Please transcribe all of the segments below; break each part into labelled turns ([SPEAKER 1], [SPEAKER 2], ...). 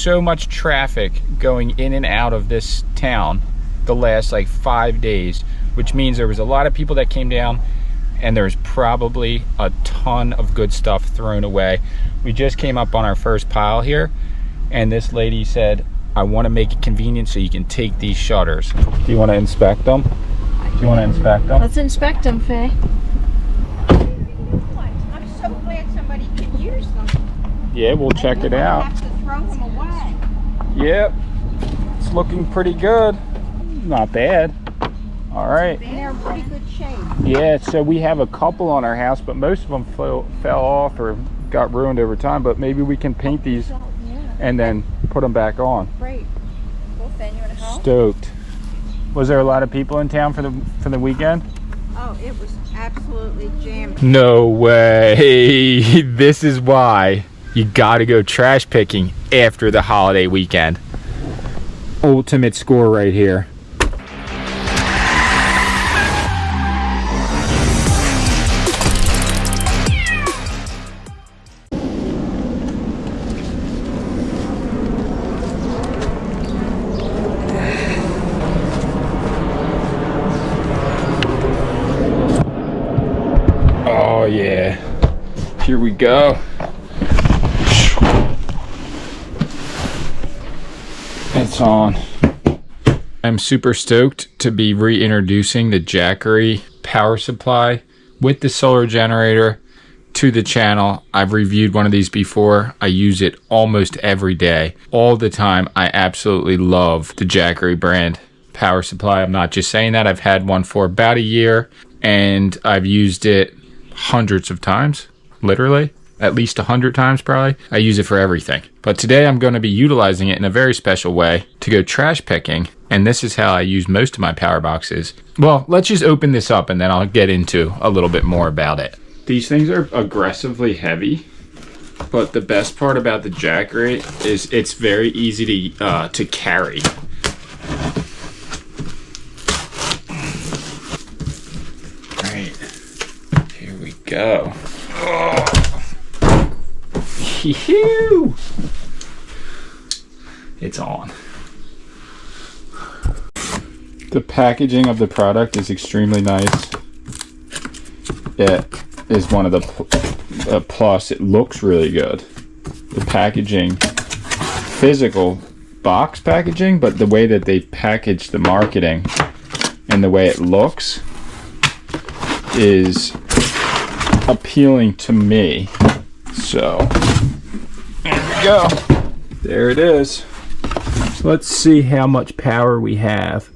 [SPEAKER 1] so much traffic going in and out of this town the last like 5 days, which means there was a lot of people that came down, and there's probably a ton of good stuff thrown away. We just came up on our first pile here, and this lady said, I want to make it convenient so you can take these shutters. Do you want to inspect them? Do you want to inspect them?
[SPEAKER 2] Let's inspect them, Faye.
[SPEAKER 3] I'm so glad somebody can use them.
[SPEAKER 1] Yeah, we'll check it out.
[SPEAKER 3] I have to throw them away.
[SPEAKER 1] Yep, it's looking pretty good. Not bad. All right.
[SPEAKER 3] And they're in pretty good shape.
[SPEAKER 1] Yeah, so we have a couple on our house, but most of them fell off or got ruined over time. But maybe we can paint these and then put them back on.
[SPEAKER 3] Great. Well, Fan, you want to help?
[SPEAKER 1] Stoked. Was there a lot of people in town for the weekend?
[SPEAKER 3] Oh, it was absolutely jammed.
[SPEAKER 1] No way. This is why you got to go trash picking after the holiday weekend. Ultimate score right here. Oh yeah, here we go. It's on. I'm super stoked to be reintroducing the Jackery power supply with the solar generator to the channel. I've reviewed one of these before. I use it almost every day, all the time. I absolutely love the Jackery brand power supply. I'm not just saying that. I've had one for about a year, and I've used it hundreds of times, literally at least 100 times probably. I use it for everything, but today I'm going to be utilizing it in a very special way to go trash picking, and this is how I use most of my power boxes. Well, let's just open this up and then I'll get into a little bit more about it. These things are aggressively heavy, but the best part about the Jackery is it's very easy to carry. Go. Oh. It's on. The packaging of the product is extremely nice. It is one of the plus. It looks really good. The packaging, physical box packaging, but the way that they package the marketing and the way it looks is appealing to me. So there we go. There it is. So let's see how much power we have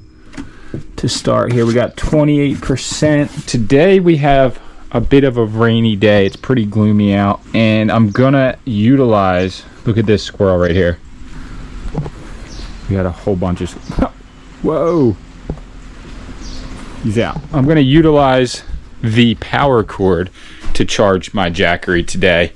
[SPEAKER 1] to start here. We got 28%. Today we have a bit of a rainy day. It's pretty gloomy out, and I'm gonna utilize, look at this squirrel right here. We got a whole bunch of whoa, he's out. I'm gonna utilize the power cord to charge my Jackery today,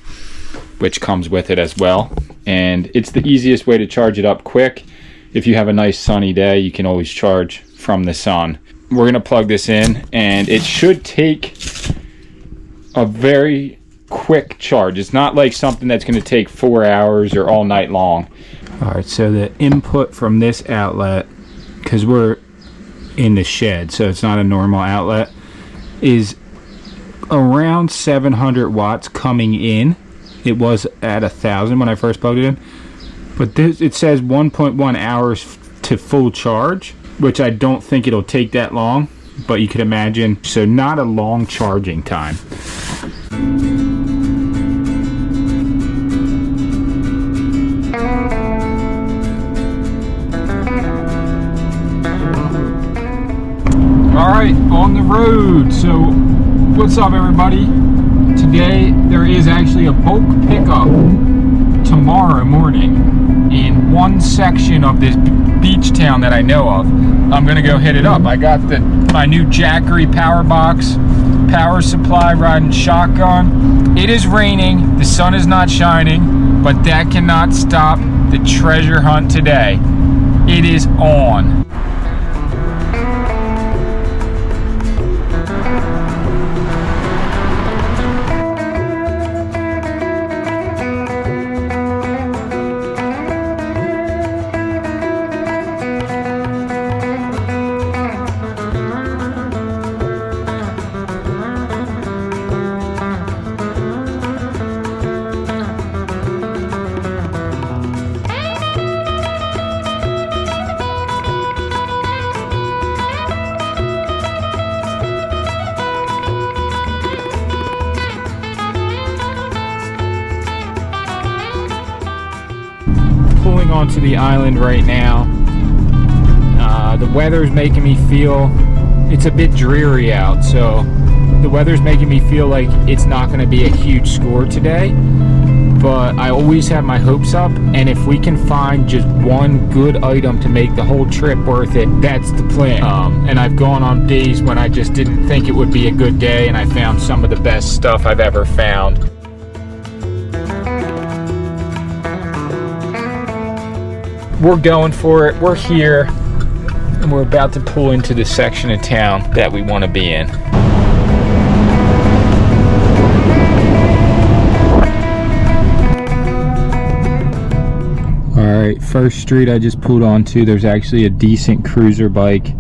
[SPEAKER 1] which comes with it as well, and it's the easiest way to charge it up quick. If you have a nice sunny day, you can always charge from the sun. We're gonna plug this in, and it should take a very quick charge. It's not like something that's gonna take 4 hours or all night long. All right, so the input from this outlet, because we're in the shed, so it's not a normal outlet, is around 700 watts coming in. It was at 1,000 when I first plugged it in, but this, it says 1.1 hours to full charge, which I don't think it'll take that long, but you could imagine. So not a long charging time. All right, on the road. So what's up, everybody? Today there is actually a bulk pickup tomorrow morning in one section of this beach town that I know of. I'm gonna go hit it up. I got my new Jackery power box, power supply, riding shotgun. It is raining, the sun is not shining, but that cannot stop the treasure hunt today. It is on. onto the island right now. The weather's making me feel it's a bit dreary out, so the weather's making me feel like it's not going to be a huge score today, but I always have my hopes up, and if we can find just one good item to make the whole trip worth it, that's the plan. And I've gone on days when I just didn't think it would be a good day, and I found some of the best stuff I've ever found. We're going for it. We're here. And we're about to pull into the section of town that we want to be in. Alright, first street I just pulled onto, there's actually a decent cruiser bike.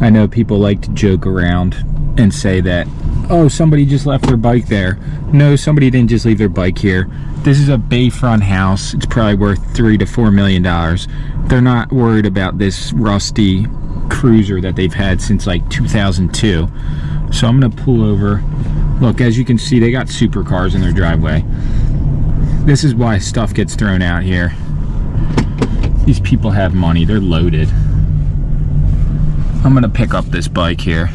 [SPEAKER 1] I know people like to joke around and say that, oh, somebody just left their bike there. No, somebody didn't just leave their bike here. This is a bayfront house. It's probably worth $3 to $4 million. They're not worried about this rusty cruiser that they've had since like 2002. So I'm gonna pull over. Look, as you can see, they got supercars in their driveway. This is why stuff gets thrown out here. These people have money, they're loaded. I'm gonna pick up this bike here.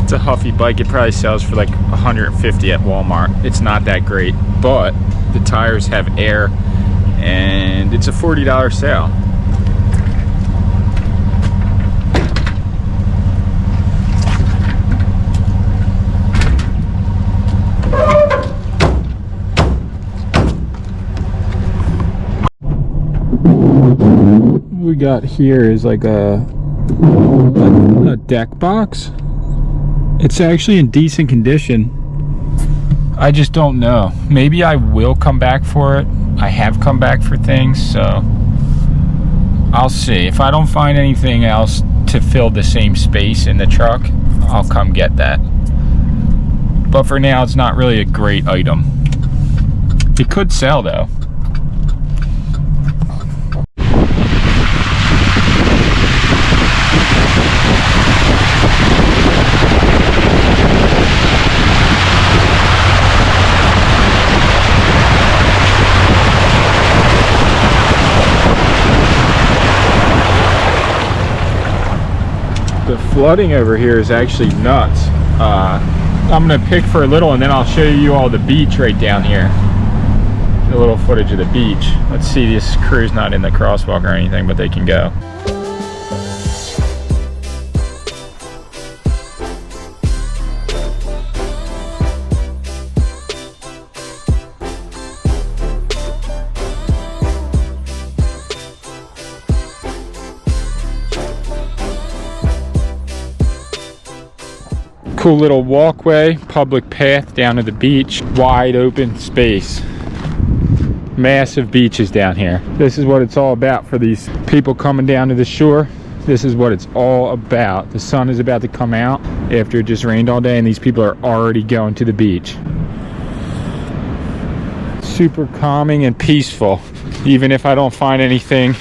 [SPEAKER 1] It's a Huffy bike. It probably sells for like $150 at Walmart. It's not that great, but the tires have air and it's a $40 sale. What we got here is like a deck box. It's actually in decent condition. I just don't know. Maybe I will come back for it. I have come back for things, so I'll see. If I don't find anything else to fill the same space in the truck, I'll come get that. But for now, it's not really a great item. It could sell though. The flooding over here is actually nuts. I'm gonna pick for a little and then I'll show you all the beach right down here. A little footage of the beach. Let's see, this crew's not in the crosswalk or anything, but they can go. Cool little walkway, public path down to the beach, wide open space. Massive beaches down here. This is what it's all about for these people coming down to the shore. This is what it's all about. The sun is about to come out after it just rained all day and these people are already going to the beach. Super calming and peaceful. Even if I don't find anything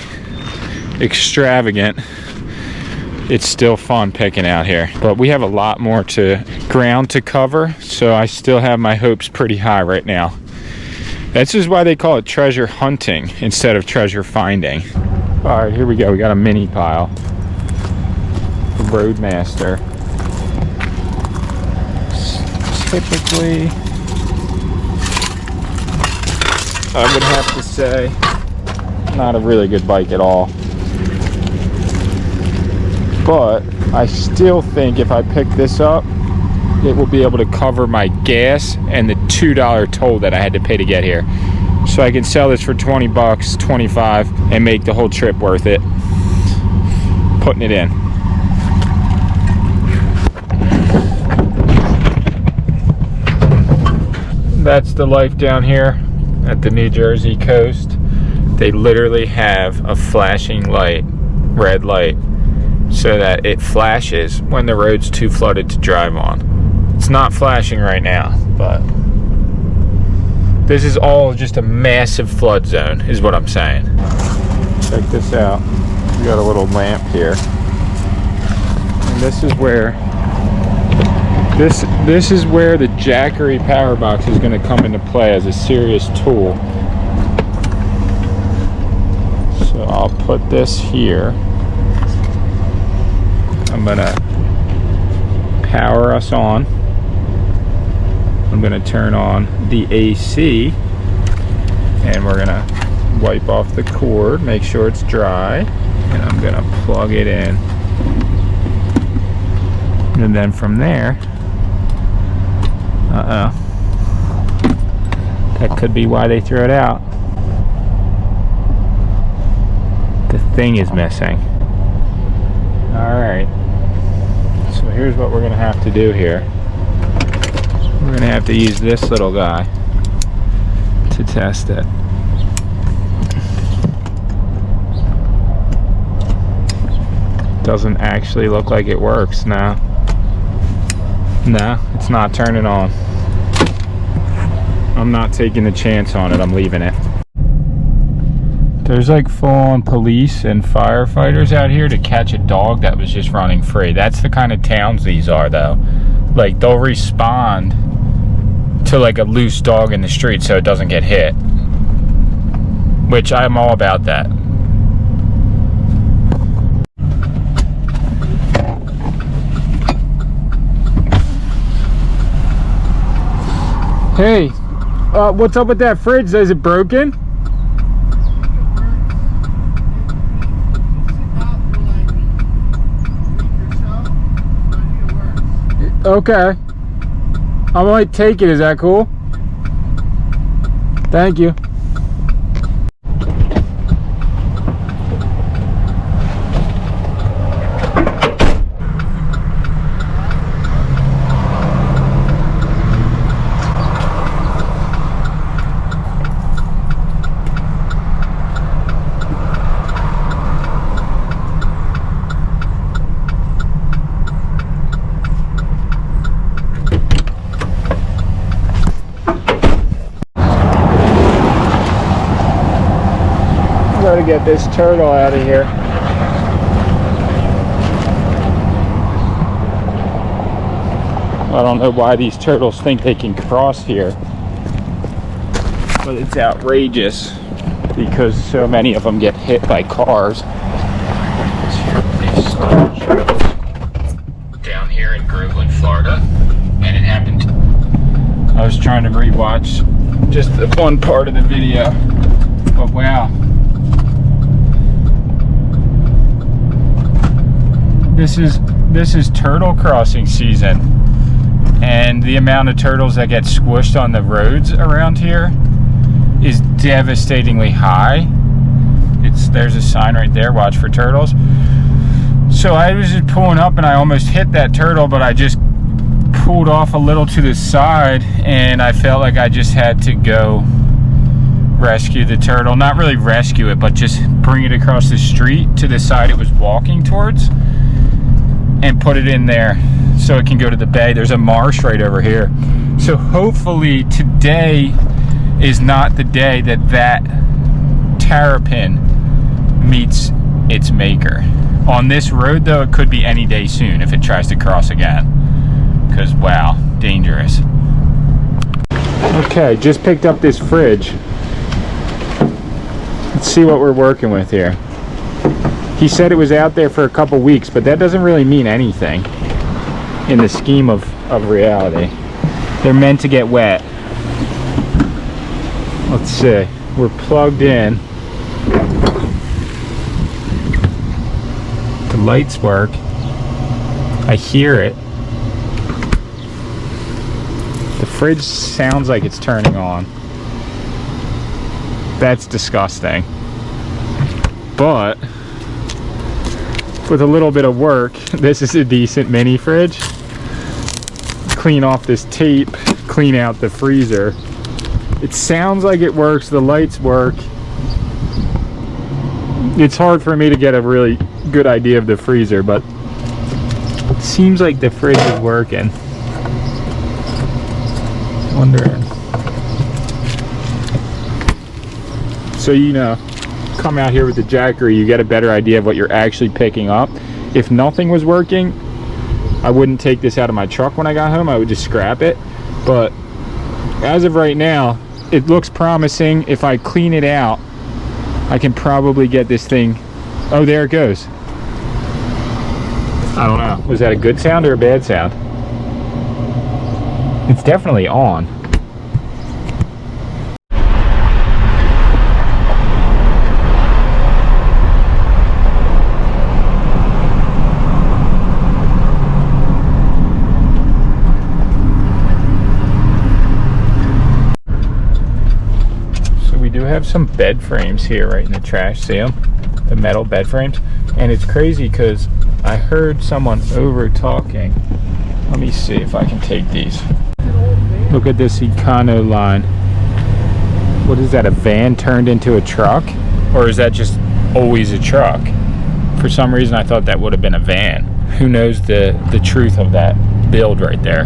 [SPEAKER 1] extravagant, it's still fun picking out here. But we have a lot more ground to cover, so I still have my hopes pretty high right now. This is why they call it treasure hunting instead of treasure finding. All right, here we go. We got a mini pile. Roadmaster. Typically, I would have to say, not a really good bike at all. But I still think if I pick this up, it will be able to cover my gas and the $2 toll that I had to pay to get here. So I can sell this for 20 bucks, 25, and make the whole trip worth it. Putting it in. That's the life down here at the New Jersey coast. They literally have a flashing light, red light, so that it flashes when the road's too flooded to drive on. It's not flashing right now, but this is all just a massive flood zone, is what I'm saying. Check this out. We got a little lamp here. And this is where This is where the Jackery power box is going to come into play as a serious tool. So I'll put this here. I'm going to power us on. I'm going to turn on the AC, and we're going to wipe off the cord, make sure it's dry, and I'm going to plug it in. And then from there, that could be why they threw it out. The thing is missing. Alright, so here's what we're going to have to do here. We're going to have to use this little guy to test it. Doesn't actually look like it works now. No, it's not turning on. I'm not taking the chance on it. I'm leaving it. There's like full-on police and firefighters out here to catch a dog that was just running free. That's the kind of towns these are, though. Like, they'll respond to like a loose dog in the street so it doesn't get hit. Which I'm all about that. Hey, what's up with that fridge? Is it broken? Okay. I might take it. Is that cool? Thank you. To get this turtle out of here. I don't know why these turtles think they can cross here, but it's outrageous because so many of them get hit by cars. Down here in Groveland, Florida, and it happened. I was trying to rewatch just the one part of the video, but wow. This is turtle crossing season, and the amount of turtles that get squished on the roads around here is devastatingly high. There's a sign right there, watch for turtles. So I was just pulling up and I almost hit that turtle, but I just pulled off a little to the side and I felt like I just had to go rescue the turtle. Not really rescue it, but just bring it across the street to the side it was walking towards and put it in there so it can go to the bay. There's a marsh right over here. So hopefully today is not the day that that terrapin meets its maker. On this road though, it could be any day soon if it tries to cross again. Because wow, dangerous. Okay, just picked up this fridge. Let's see what we're working with here. He said it was out there for a couple weeks, but that doesn't really mean anything in the scheme of reality. They're meant to get wet. Let's see. We're plugged in. The lights work. I hear it. The fridge sounds like it's turning on. That's disgusting. But with a little bit of work, this is a decent mini fridge. Clean off this tape, clean out the freezer. It sounds like it works, the lights work. It's hard for me to get a really good idea of the freezer, but it seems like the fridge is working. Wondering. So you know, come out here with the Jackery, you get a better idea of what you're actually picking up. If nothing was working, I wouldn't take this out of my truck when I got home. I would just scrap it. But as of right now, it looks promising. If I clean it out, I can probably get this thing. Oh, there it goes. I don't know. Was that a good sound or a bad sound? It's definitely on. So we do have some bed frames here right in the trash. See them? The metal bed frames. And it's crazy because I heard someone over talking. Let me see if I can take these. Look at this Econo line. What is that, a van turned into a truck? Or is that just always a truck? For some reason I thought that would have been a van. Who knows the truth of that build right there.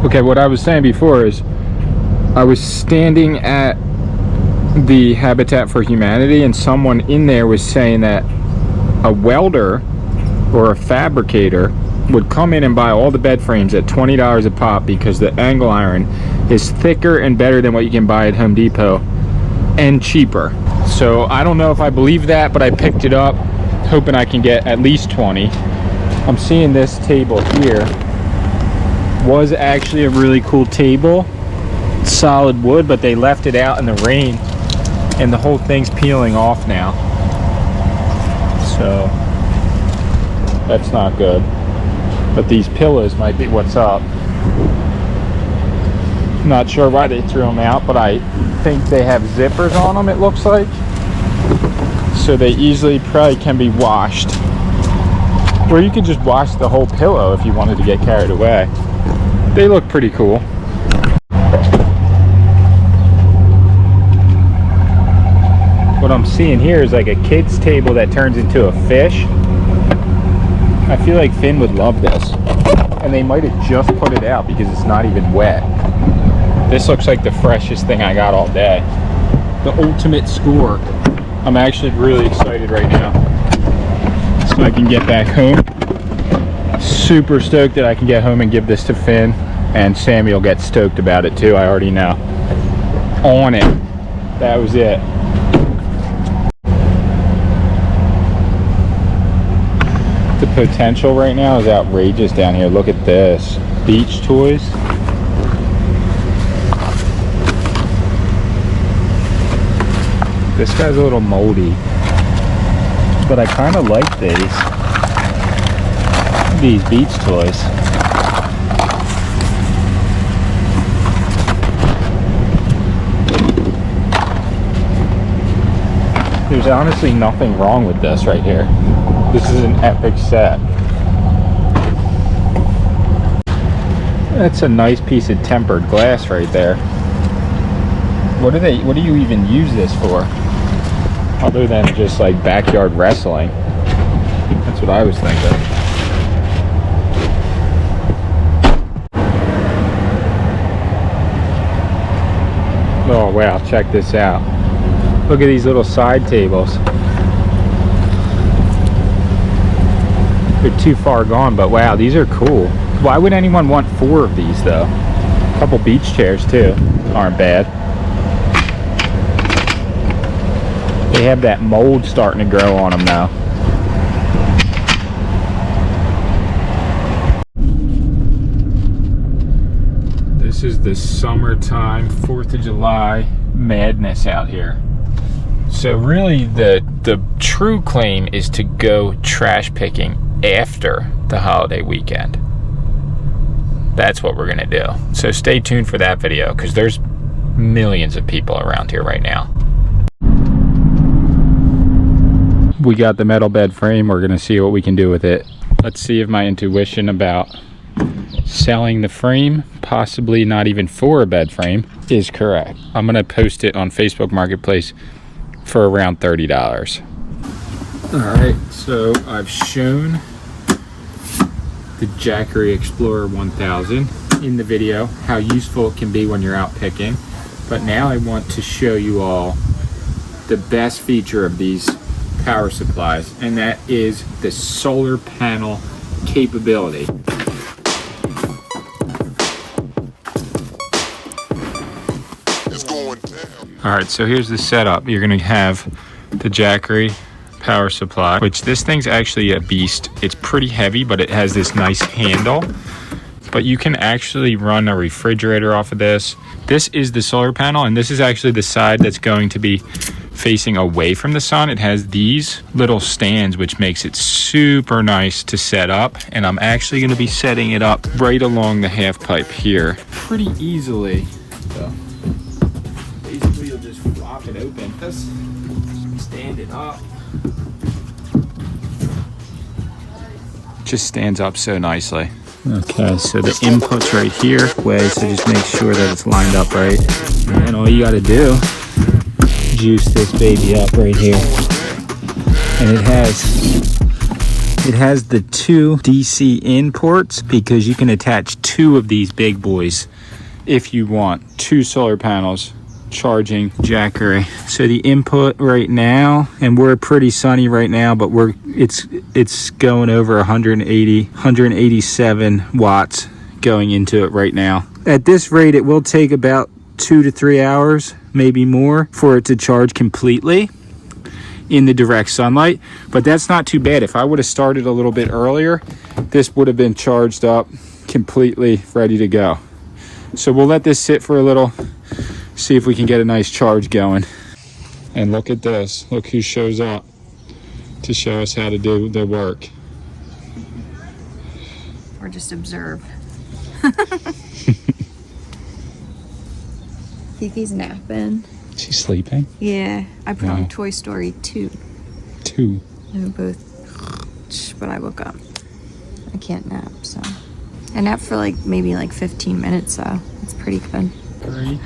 [SPEAKER 1] Okay, what I was saying before is I was standing at the Habitat for Humanity and someone in there was saying that a welder or a fabricator would come in and buy all the bed frames at $20 a pop because the angle iron is thicker and better than what you can buy at Home Depot and cheaper. So I don't know if I believe that, but I picked it up hoping I can get at least 20. I'm seeing this table here was actually a really cool table, solid wood, but they left it out in the rain and the whole thing's peeling off now. So that's not good. But these pillows might be what's up. Not sure why they threw them out, but I think they have zippers on them, it looks like. So they easily probably can be washed. Or you could just wash the whole pillow if you wanted to get carried away. They look pretty cool. What I'm seeing here is like a kid's table that turns into a fish. I feel like Finn would love this. And they might have just put it out because it's not even wet. This looks like the freshest thing I got all day. The ultimate score. I'm actually really excited right now. So I can get back home. Super stoked that I can get home and give this to Finn. And Sammy will get stoked about it too, I already know. On it. That was it. The potential right now is outrageous down here. Look at this. Beach toys. This guy's a little moldy, but I kind of like these beach toys. There's honestly nothing wrong with this right here. This is an epic set. That's a nice piece of tempered glass right there. What do you even use this for? Other than just like backyard wrestling. That's what I was thinking. Oh wow, check this out. Look at these little side tables. They're too far gone, but wow, these are cool. Why would anyone want 4 of these though? A couple beach chairs too. Aren't bad. They have that mold starting to grow on them now. This is the summertime 4th of July madness out here. So really the true claim is to go trash picking after the holiday weekend. That's what we're gonna do. So stay tuned for that video because there's millions of people around here right now. We got the metal bed frame. We're gonna see what we can do with it. Let's see if my intuition about selling the frame, possibly not even for a bed frame, is correct. I'm gonna post it on Facebook Marketplace for around $30. All right, so I've shown the Jackery Explorer 1000 in the video, how useful it can be when you're out picking. But now I want to show you all the best feature of these power supplies, and that is the solar panel capability. Alright, so here's the setup. You're going to have the Jackery power supply, which this thing's actually a beast. It's pretty heavy, but it has this nice handle. But you can actually run a refrigerator off of this. This is the solar panel, and this is actually the side that's going to be facing away from the sun. It has these little stands, which makes it super nice to set up. And I'm actually going to be setting it up right along the half pipe here pretty easily. So basically you'll just flop it open, just stand it up. Just stands up so nicely. Okay, so the input's right here, so just make sure that it's lined up right. And then all you gotta do, juice this baby up right here. And it has the 2 DC in ports, because you can attach 2 of these big boys if you want. 2 solar panels charging Jackery. So the input right now, and we're pretty sunny right now, but it's going over 187 watts going into it right now. At this rate, it will take about 2 to 3 hours, maybe more, for it to charge completely in the direct sunlight, but that's not too bad. If I would have started a little bit earlier, this would have been charged up completely, ready to go. So we'll let this sit for a little, see if we can get a nice charge going. And look at this. Look who shows up to show us how to do the work.
[SPEAKER 3] Or just observe. Fifi's napping.
[SPEAKER 1] She's sleeping?
[SPEAKER 3] Yeah, I put on Toy Story 2.
[SPEAKER 1] 2.
[SPEAKER 3] And we both, but I woke up. I can't nap, so. I napped for maybe 15 minutes, so it's pretty good.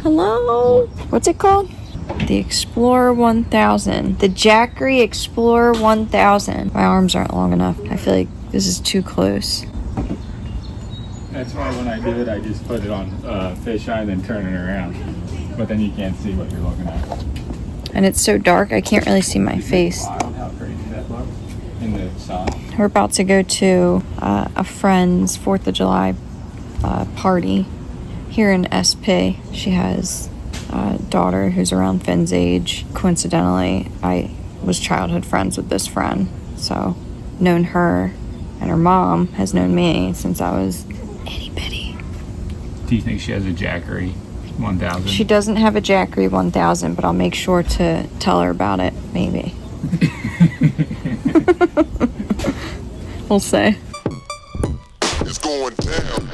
[SPEAKER 3] Hello. What's it called? The Explorer 1000. The Jackery Explorer 1000. My arms aren't long enough. I feel like this is too close.
[SPEAKER 1] That's why when I do it, I just put it on fisheye and then turn it around. But then you can't see what you're looking at.
[SPEAKER 3] And it's so dark, I can't really see my face.
[SPEAKER 1] Wild how crazy that looks in the sun.
[SPEAKER 3] We're about to go to a friend's 4th of July party here in SP. She has a daughter who's around Finn's age. Coincidentally, I was childhood friends with this friend, so known her, and her mom has known me since I was itty bitty.
[SPEAKER 1] Do you think she has a Jackery 1000?
[SPEAKER 3] She doesn't have a Jackery 1000, but I'll make sure to tell her about it, maybe. We'll say.
[SPEAKER 2] It's going down.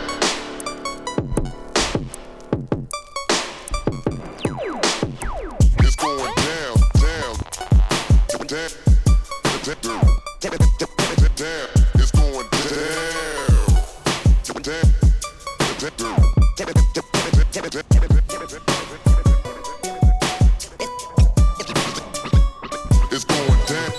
[SPEAKER 2] It's going down, down, down, down, down. It's going It's going down.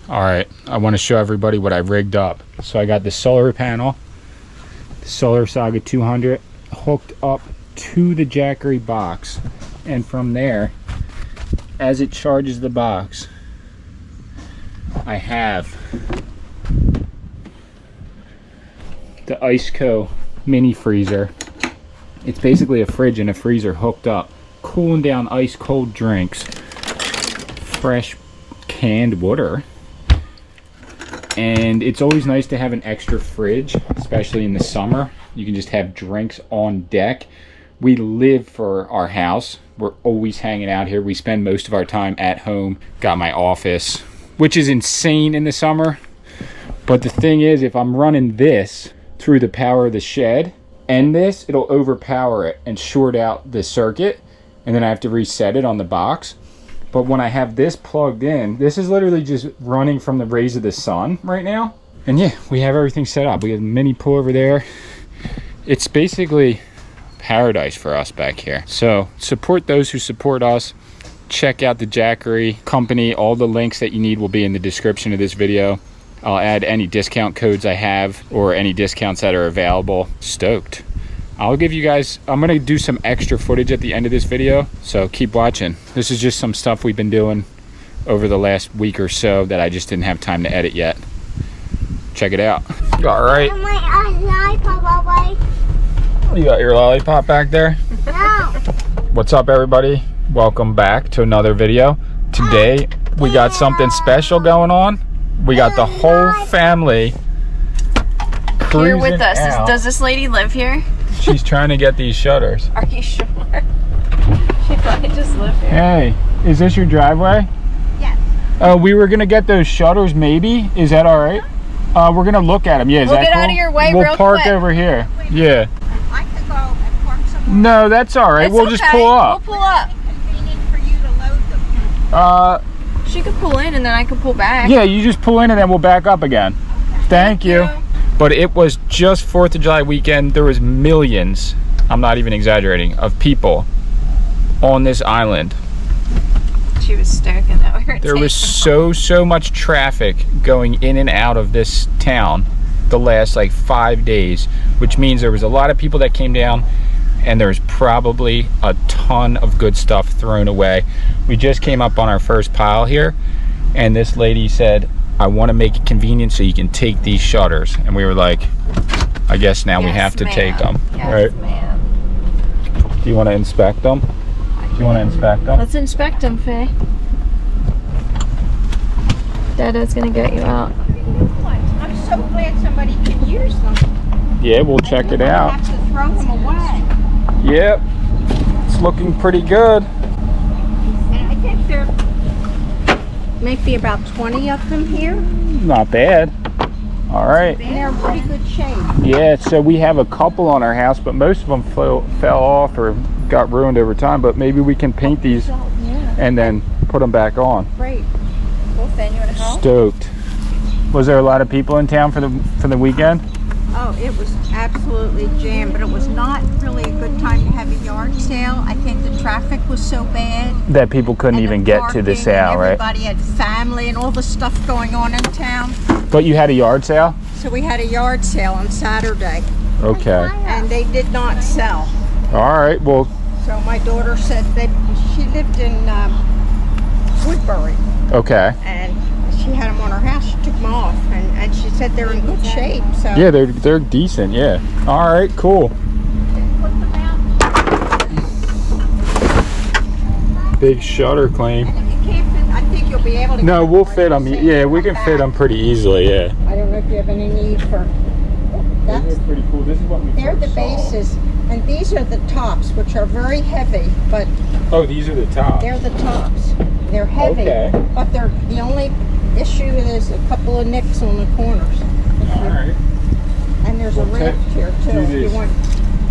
[SPEAKER 1] All right, I want to show everybody what I rigged up. So I got the solar panel, the Solar Saga 200, hooked up to the Jackery box. And from there, as it charges the box, I have the Iceco mini freezer. It's basically a fridge and a freezer hooked up, cooling down ice cold drinks, fresh canned water. And it's always nice to have an extra fridge, especially in the summer. You can just have drinks on deck. We live for our house. We're always hanging out here. We spend most of our time at home. Got my office, which is insane in the summer. But the thing is, if I'm running this through the power of the shed and this, it'll overpower it and short out the circuit. And then I have to reset it on the box. But when I have this plugged in, this is literally just running from the rays of the sun right now. And yeah, we have everything set up. We have a mini pool over there. It's basically paradise for us back here. So support those who support us. Check out the Jackery company. All the links that you need will be in the description of this video. I'll add any discount codes I have or any discounts that are available. Stoked. I'll give you guys, I'm gonna do some extra footage at the end of this video, so keep watching. This is just some stuff we've been doing over the last week or so that I just didn't have time to edit yet. Check it out. All right. You got your lollipop back there?
[SPEAKER 4] No.
[SPEAKER 1] What's up, everybody? Welcome back to another video. Today, we got something special going on. We got the whole family cruising
[SPEAKER 3] Here with us.
[SPEAKER 1] out.
[SPEAKER 3] Does this lady live here?
[SPEAKER 1] She's trying to get these shutters.
[SPEAKER 3] Are you sure? She probably just live here.
[SPEAKER 1] Hey, is this your driveway?
[SPEAKER 4] Yes.
[SPEAKER 1] We were gonna get those shutters, maybe. Is that all right? We're gonna look at them. Yeah, is
[SPEAKER 3] We'll
[SPEAKER 1] that
[SPEAKER 3] get
[SPEAKER 1] cool?
[SPEAKER 3] out of your way
[SPEAKER 1] We'll
[SPEAKER 3] real
[SPEAKER 1] park
[SPEAKER 3] quick.
[SPEAKER 1] over here. Yeah.
[SPEAKER 4] I could go and park somewhere.
[SPEAKER 1] No, that's all right.
[SPEAKER 3] It's
[SPEAKER 1] We'll just
[SPEAKER 3] okay.
[SPEAKER 1] pull up.
[SPEAKER 3] We'll pull up.
[SPEAKER 4] Convenient for you to load them.
[SPEAKER 3] She could pull in and then I could pull back.
[SPEAKER 1] Yeah, you just pull in and then we'll back up again. Thank you. But it was just 4th of July weekend. There was millions, I'm not even exaggerating, of people on this island.
[SPEAKER 3] She was stoking that we were
[SPEAKER 1] There was so much traffic going in and out of this town the last like 5 days, which means there was a lot of people that came down and there's probably a ton of good stuff thrown away. We just came up on our first pile here and this lady said, I want to make it convenient so you can take these shutters. And we were like, I guess now we have to take them.
[SPEAKER 3] Yes,
[SPEAKER 1] Right?
[SPEAKER 3] ma'am.
[SPEAKER 1] Do you want to inspect them? Do you want to inspect them?
[SPEAKER 3] Let's inspect them, Faye. Dada's gonna get you out.
[SPEAKER 4] I'm so glad somebody can use them.
[SPEAKER 1] Yeah, we'll check it
[SPEAKER 4] I
[SPEAKER 1] out.
[SPEAKER 4] have to throw them away.
[SPEAKER 1] Yep, it's looking pretty good.
[SPEAKER 4] And I think there might be about 20 of them here.
[SPEAKER 1] Not bad. All right.
[SPEAKER 4] And they're in pretty good shape.
[SPEAKER 1] Yeah, so we have a couple on our house, but most of them fell off or got ruined over time. But maybe we can paint these and then put them back on.
[SPEAKER 4] Great.
[SPEAKER 3] Well, Faye, you wanna help?
[SPEAKER 1] Stoked. Was there a lot of people in town for the weekend?
[SPEAKER 4] Oh, it was absolutely jammed, but it was not really a good time to have a yard sale. I think the traffic was so bad.
[SPEAKER 1] That people couldn't
[SPEAKER 4] and
[SPEAKER 1] even
[SPEAKER 4] the
[SPEAKER 1] get to the
[SPEAKER 4] parking,
[SPEAKER 1] sale,
[SPEAKER 4] and
[SPEAKER 1] right?
[SPEAKER 4] everybody had family and all the stuff going on in town.
[SPEAKER 1] But you had a yard sale?
[SPEAKER 4] So we had a yard sale on Saturday,
[SPEAKER 1] Okay.
[SPEAKER 4] and they did not sell.
[SPEAKER 1] All right. Well,
[SPEAKER 4] So my daughter said that she lived in Woodbury,
[SPEAKER 1] okay.
[SPEAKER 4] and she had them on her house. She took them off, and she said they're in good shape. So
[SPEAKER 1] Yeah, they're decent. Yeah. All right. Cool.
[SPEAKER 4] put them out.
[SPEAKER 1] Big shutter claim.
[SPEAKER 4] And if you can't fit, I think you'll be able to.
[SPEAKER 1] No,
[SPEAKER 4] get
[SPEAKER 1] we'll
[SPEAKER 4] them
[SPEAKER 1] fit them.
[SPEAKER 4] right.
[SPEAKER 1] Yeah, we can fit them pretty easily. Yeah.
[SPEAKER 4] I don't know if you have any need for. That's,
[SPEAKER 1] They're pretty cool. This is what we
[SPEAKER 4] they're the
[SPEAKER 1] first saw.
[SPEAKER 4] bases, and these are the tops, which are very heavy, but
[SPEAKER 1] Oh, these are the tops.
[SPEAKER 4] they're the tops. They're heavy,
[SPEAKER 1] Okay.
[SPEAKER 4] but they're the only issue is a couple of nicks on the corners.
[SPEAKER 1] All right.
[SPEAKER 4] And there's a
[SPEAKER 1] We'll
[SPEAKER 4] raft here too.
[SPEAKER 1] do
[SPEAKER 4] If you
[SPEAKER 1] this.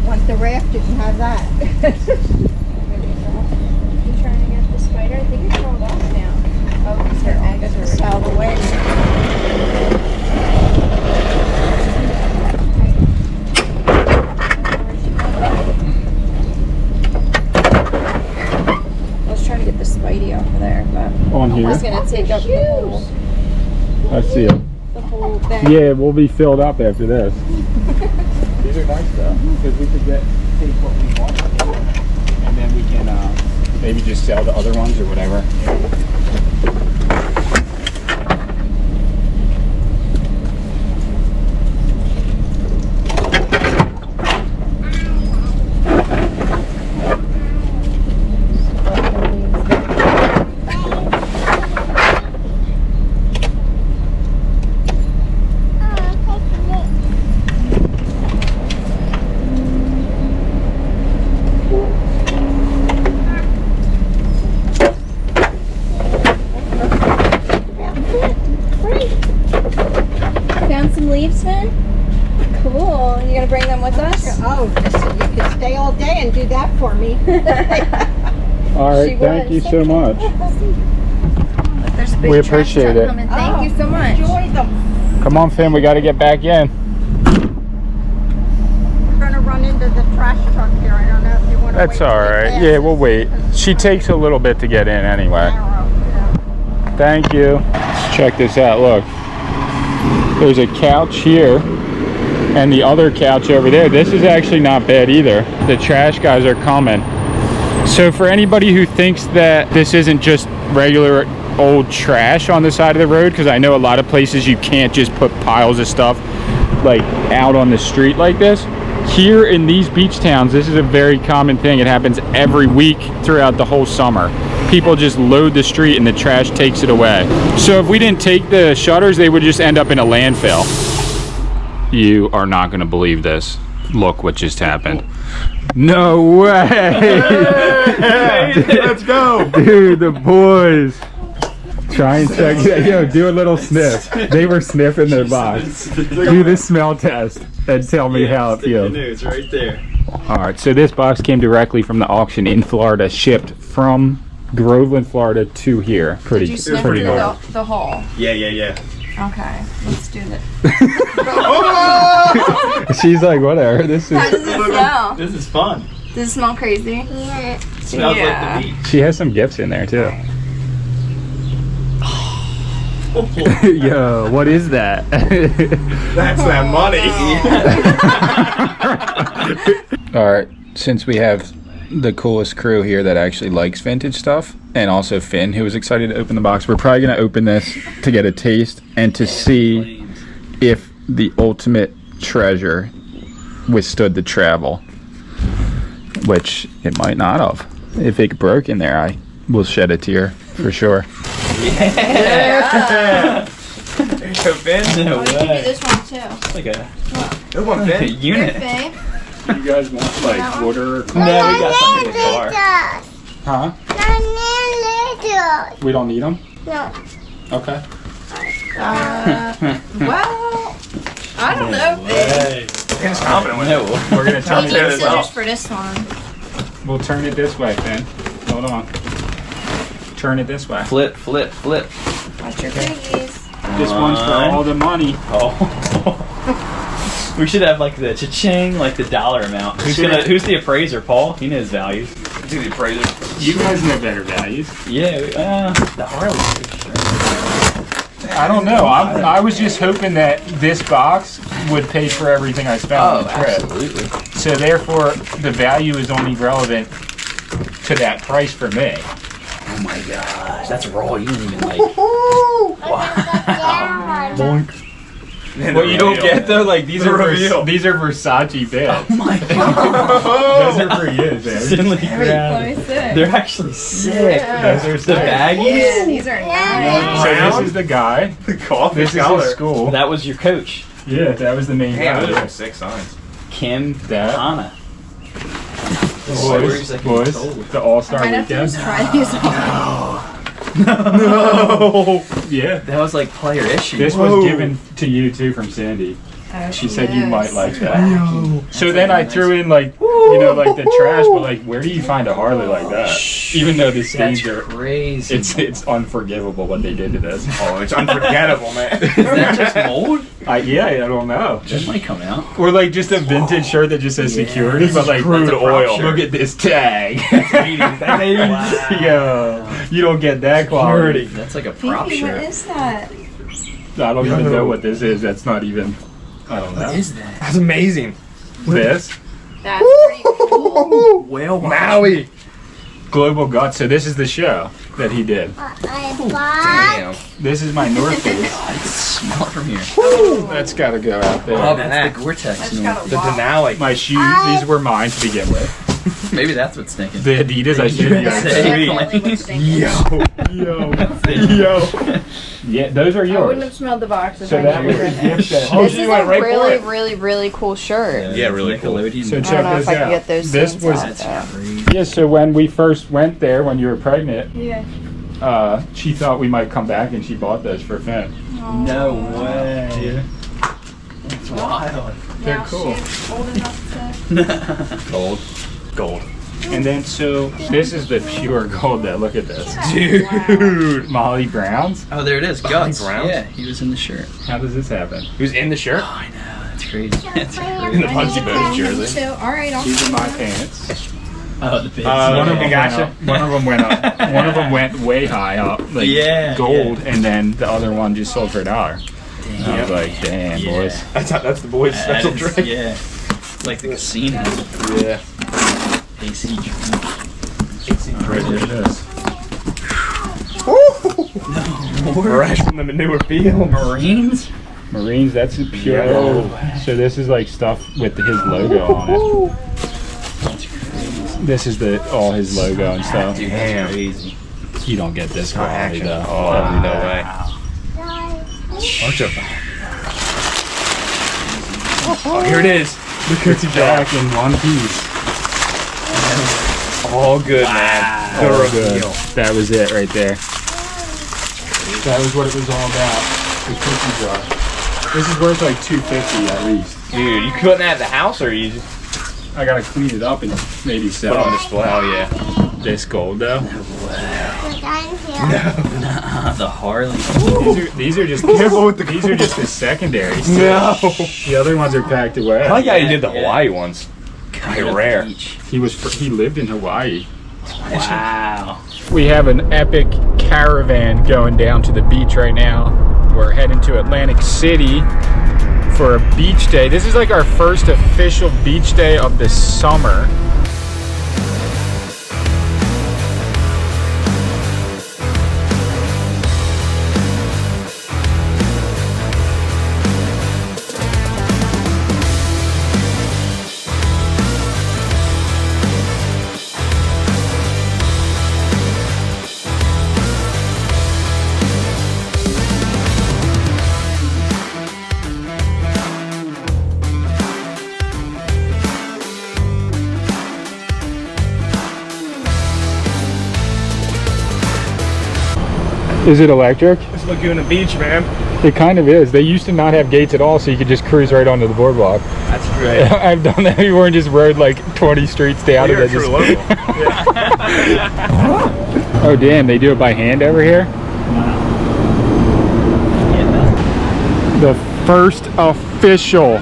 [SPEAKER 4] want the raft, you can have that.
[SPEAKER 3] You trying to get the spider? I think it's rolled off now. Oh, because her eggs
[SPEAKER 4] It's
[SPEAKER 3] are...
[SPEAKER 4] out of the way.
[SPEAKER 3] I was trying to get the spidey off of there, but
[SPEAKER 1] On
[SPEAKER 3] I
[SPEAKER 1] here.
[SPEAKER 3] was gonna take up the whole
[SPEAKER 1] I see it.
[SPEAKER 3] thing.
[SPEAKER 1] Yeah, we'll be filled up after this. These are nice though, because we could take what we want, and then we can maybe just sell the other ones or whatever.
[SPEAKER 3] Found some leaves, man? Cool. You gonna bring them with us?
[SPEAKER 4] Oh, you could stay all day and do that for me.
[SPEAKER 1] All right,
[SPEAKER 3] She
[SPEAKER 1] thank
[SPEAKER 3] was.
[SPEAKER 1] you so much.
[SPEAKER 3] There's a big
[SPEAKER 1] We
[SPEAKER 3] trash
[SPEAKER 1] appreciate
[SPEAKER 3] truck
[SPEAKER 1] it.
[SPEAKER 3] coming. Thank you so much.
[SPEAKER 4] Enjoy them.
[SPEAKER 1] Come on, Finn, we got to get back in.
[SPEAKER 4] We're gonna run into the trash truck here. I don't know if you want to.
[SPEAKER 1] That's all right. Yeah, we'll wait. She takes a little bit to get in anyway. Thank you. Check this out. Look, there's a couch here And the other couch over there, this is actually not bad either. The trash guys are coming. So for anybody who thinks that this isn't just regular old trash on the side of the road, because I know a lot of places you can't just put piles of stuff like out on the street like this. Here in these beach towns, this is a very common thing. It happens every week throughout the whole summer. People just load the street and the trash takes it away. So if we didn't take the shutters, they would just end up in a landfill. You are not going to believe this. Look what just happened. No way!
[SPEAKER 5] Hey, let's go!
[SPEAKER 1] Dude, the boys. Try and check. Yo, do a little sniff. They were sniffing their box. Do the smell test and tell me how it feels.
[SPEAKER 5] News right there.
[SPEAKER 1] Alright, so this box came directly from the auction in Florida, shipped from Groveland, Florida to here.
[SPEAKER 3] Did you sniff
[SPEAKER 1] pretty
[SPEAKER 3] through
[SPEAKER 1] hard.
[SPEAKER 3] the hall?
[SPEAKER 5] Yeah.
[SPEAKER 3] Okay, let's do this.
[SPEAKER 1] She's like, whatever. This
[SPEAKER 3] How
[SPEAKER 1] is.
[SPEAKER 3] does it smell?
[SPEAKER 5] This is fun.
[SPEAKER 3] Does it smell crazy?
[SPEAKER 5] It smells like the beach.
[SPEAKER 1] She has some gifts in there too. Yo, what is that?
[SPEAKER 5] That's that money.
[SPEAKER 1] Alright, since we have the coolest crew here that actually likes vintage stuff, and also Finn, who was excited to open the box, we're probably going to open this to get a taste and to see if the ultimate treasure withstood the travel, which it might not have. If it broke in there, I will shed a tear for sure.
[SPEAKER 5] Yeah. There's a bin. No
[SPEAKER 3] Oh, you can do this one too.
[SPEAKER 5] Like a one bin. Unit.
[SPEAKER 3] Babe.
[SPEAKER 1] You guys want like water?
[SPEAKER 5] No, we got something in the car.
[SPEAKER 1] Huh? We don't need them?
[SPEAKER 6] No.
[SPEAKER 1] Okay.
[SPEAKER 3] Well, I don't know.
[SPEAKER 5] Hey.
[SPEAKER 2] It's confident with it.
[SPEAKER 1] We're going to turn
[SPEAKER 3] I'll
[SPEAKER 1] it
[SPEAKER 3] take
[SPEAKER 1] this way.
[SPEAKER 3] scissors for this one.
[SPEAKER 1] We'll turn it this way, Finn. Hold on. Turn it this way.
[SPEAKER 5] Flip.
[SPEAKER 3] Watch your cookies.
[SPEAKER 1] This one's for all the money.
[SPEAKER 5] Oh. We should have like the cha-ching, like the dollar amount. Who's the appraiser, Paul? He knows values.
[SPEAKER 2] Do the appraiser.
[SPEAKER 1] You guys know better values.
[SPEAKER 5] Yeah, the Harley.
[SPEAKER 1] I don't know. I was just hoping that this box would pay for everything I spent on the trip.
[SPEAKER 5] Absolutely.
[SPEAKER 1] So therefore, the value is only relevant to that price for me.
[SPEAKER 5] Oh my gosh, that's raw. You didn't even like.
[SPEAKER 6] Wow.
[SPEAKER 1] What you don't get though, like these are
[SPEAKER 5] reveal.
[SPEAKER 1] these are Versace beds.
[SPEAKER 5] Oh my god.
[SPEAKER 1] Those are for you, man.
[SPEAKER 5] Silly crap.
[SPEAKER 3] Let me see.
[SPEAKER 5] They're actually sick.
[SPEAKER 1] Those are
[SPEAKER 5] The
[SPEAKER 1] sick.
[SPEAKER 5] baggies.
[SPEAKER 3] Yeah, these are nice.
[SPEAKER 1] So this is the guy.
[SPEAKER 2] The coffee
[SPEAKER 1] This is
[SPEAKER 2] scholar.
[SPEAKER 1] his school.
[SPEAKER 5] That was your coach,
[SPEAKER 1] Yeah, that was the main
[SPEAKER 2] Damn, those
[SPEAKER 1] guy.
[SPEAKER 2] are sick signs.
[SPEAKER 5] Kim
[SPEAKER 1] That.
[SPEAKER 5] Hana.
[SPEAKER 1] Boys, the All-Star
[SPEAKER 3] I might have to
[SPEAKER 1] Weekend.
[SPEAKER 3] just try these on.
[SPEAKER 5] No.
[SPEAKER 1] Yeah.
[SPEAKER 5] That was like player issue.
[SPEAKER 1] This was given to you too from Sandy.
[SPEAKER 3] Oh,
[SPEAKER 1] She said you
[SPEAKER 3] knows.
[SPEAKER 1] might like that. So then I threw in like, you know, like the trash, but like, where do you find a Harley like that? Even though the
[SPEAKER 5] That's
[SPEAKER 1] stains are,
[SPEAKER 5] crazy.
[SPEAKER 1] it's unforgivable what they did to this.
[SPEAKER 2] Oh, it's unforgettable, man.
[SPEAKER 5] Is that just mold?
[SPEAKER 1] Yeah, I don't know.
[SPEAKER 5] That might come out.
[SPEAKER 1] Or like just a vintage shirt that just says security, but like
[SPEAKER 2] crude
[SPEAKER 1] that's a prop
[SPEAKER 2] oil.
[SPEAKER 1] shirt. Look at this tag.
[SPEAKER 5] Wow.
[SPEAKER 1] Yo, you don't get that quality.
[SPEAKER 5] That's like a prop
[SPEAKER 3] Baby, what
[SPEAKER 5] shirt.
[SPEAKER 3] is that?
[SPEAKER 1] I don't even know what this is. That's not even. I don't know.
[SPEAKER 5] What is that?
[SPEAKER 2] That's amazing.
[SPEAKER 1] This
[SPEAKER 3] That's pretty cool.
[SPEAKER 5] Whale
[SPEAKER 2] Maui.
[SPEAKER 1] Global Guts. So this is the show that he did.
[SPEAKER 2] Damn.
[SPEAKER 1] This is my North Face.
[SPEAKER 5] I can smell it from here.
[SPEAKER 1] That's got to go out there.
[SPEAKER 5] Oh, that's the Gore-Tex.
[SPEAKER 3] I just
[SPEAKER 5] one.
[SPEAKER 3] got a
[SPEAKER 2] The
[SPEAKER 3] walk.
[SPEAKER 2] Denali.
[SPEAKER 1] My shoes. These were mine to begin with.
[SPEAKER 5] Maybe that's what's stinking.
[SPEAKER 1] The Adidas. I should have
[SPEAKER 5] USA.
[SPEAKER 3] Definitely would stink.
[SPEAKER 1] Yo. Yeah, those are
[SPEAKER 3] I wouldn't have
[SPEAKER 1] yours.
[SPEAKER 3] smelled the box if
[SPEAKER 1] So
[SPEAKER 3] I
[SPEAKER 1] that
[SPEAKER 3] knew
[SPEAKER 1] was
[SPEAKER 3] you
[SPEAKER 1] a
[SPEAKER 3] were in it.
[SPEAKER 1] gift that.
[SPEAKER 2] Oh,
[SPEAKER 3] This
[SPEAKER 2] she
[SPEAKER 3] is
[SPEAKER 2] went
[SPEAKER 3] a
[SPEAKER 2] right for
[SPEAKER 3] really,
[SPEAKER 2] it.
[SPEAKER 3] really, really cool shirt.
[SPEAKER 2] Yeah, really cool.
[SPEAKER 5] Nickelodeon.
[SPEAKER 1] So
[SPEAKER 3] I
[SPEAKER 1] check
[SPEAKER 3] don't know
[SPEAKER 1] this
[SPEAKER 3] if I
[SPEAKER 1] out.
[SPEAKER 3] can get those
[SPEAKER 1] This
[SPEAKER 3] things
[SPEAKER 1] was
[SPEAKER 3] out,
[SPEAKER 5] That's
[SPEAKER 3] though.
[SPEAKER 5] crazy.
[SPEAKER 1] yeah. So when we first went there, when you were pregnant,
[SPEAKER 3] Yeah.
[SPEAKER 1] she thought we might come back, and she bought those for Finn.
[SPEAKER 5] No way.
[SPEAKER 1] Yeah.
[SPEAKER 5] It's wild.
[SPEAKER 1] They're
[SPEAKER 3] Now
[SPEAKER 1] cool.
[SPEAKER 3] she's old enough to...
[SPEAKER 5] Gold.
[SPEAKER 1] And then so this is the pure gold. That look at this,
[SPEAKER 2] Dude.
[SPEAKER 1] Molly Brown's.
[SPEAKER 5] Oh, there it is. Guts.
[SPEAKER 2] Browns?
[SPEAKER 5] Yeah, he was in the shirt.
[SPEAKER 1] How does this happen?
[SPEAKER 2] Who's in the shirt?
[SPEAKER 5] Oh, I know. That's crazy. That's
[SPEAKER 2] In
[SPEAKER 5] crazy.
[SPEAKER 2] the Punchy Bones jersey.
[SPEAKER 3] So, all right, I'll
[SPEAKER 1] These are my pants.
[SPEAKER 5] Oh, the bits.
[SPEAKER 1] One of them
[SPEAKER 2] gotcha.
[SPEAKER 1] went up. One of them went up. One of them went way high up, like
[SPEAKER 5] Yeah,
[SPEAKER 1] gold, and then the other one just sold for $1. I was like, damn,
[SPEAKER 5] Yeah.
[SPEAKER 1] boys.
[SPEAKER 2] That's the boys' special
[SPEAKER 5] That is-
[SPEAKER 2] drink.
[SPEAKER 5] Yeah. It's like the casino.
[SPEAKER 2] Yeah.
[SPEAKER 5] AC drink.
[SPEAKER 1] Look at this.
[SPEAKER 2] Fresh from the manure field.
[SPEAKER 5] Marines?
[SPEAKER 1] Marines, that's a pure.
[SPEAKER 2] Yo.
[SPEAKER 1] So this is like stuff with his logo on it. This is all his logo and stuff.
[SPEAKER 5] Dude,
[SPEAKER 2] Damn.
[SPEAKER 5] that's crazy.
[SPEAKER 1] You don't get this quality
[SPEAKER 2] Action.
[SPEAKER 1] though.
[SPEAKER 2] Oh, no way. Bunch of. Oh, here it is. The cookie jar.
[SPEAKER 1] Back in one piece.
[SPEAKER 2] All good, man. The
[SPEAKER 1] Oh, good.
[SPEAKER 2] reveal.
[SPEAKER 1] That was it right there. That was what it was all about. The cookie jar. This is worth like $250 at least.
[SPEAKER 2] Dude, you putting that at the house or you just
[SPEAKER 1] I gotta clean it up and maybe
[SPEAKER 2] put
[SPEAKER 1] sell
[SPEAKER 2] it on
[SPEAKER 1] it.
[SPEAKER 2] display? Oh, yeah.
[SPEAKER 1] This gold though.
[SPEAKER 5] The Harley.
[SPEAKER 1] These are just
[SPEAKER 2] Careful with the
[SPEAKER 1] these are just the secondaries.
[SPEAKER 2] No.
[SPEAKER 1] The other ones are packed away.
[SPEAKER 2] I like how you did the
[SPEAKER 5] Yeah.
[SPEAKER 2] Hawaii ones.
[SPEAKER 5] Kind of
[SPEAKER 2] rare.
[SPEAKER 5] beach.
[SPEAKER 1] He lived in Hawaii.
[SPEAKER 5] Wow.
[SPEAKER 1] We have an epic caravan going down to the beach right now. We're heading to Atlantic City for a beach day. This is like our first official beach day of the summer. Is it electric?
[SPEAKER 2] It's Laguna Beach, man.
[SPEAKER 1] It kind of is. They used to not have gates at all, so you could just cruise right onto the boardwalk.
[SPEAKER 2] That's great.
[SPEAKER 1] I've done that before and just rode like 20 streets down.
[SPEAKER 2] You're a
[SPEAKER 1] and
[SPEAKER 2] true
[SPEAKER 1] just...
[SPEAKER 2] local.
[SPEAKER 1] Oh damn, they do it by hand over here? The first official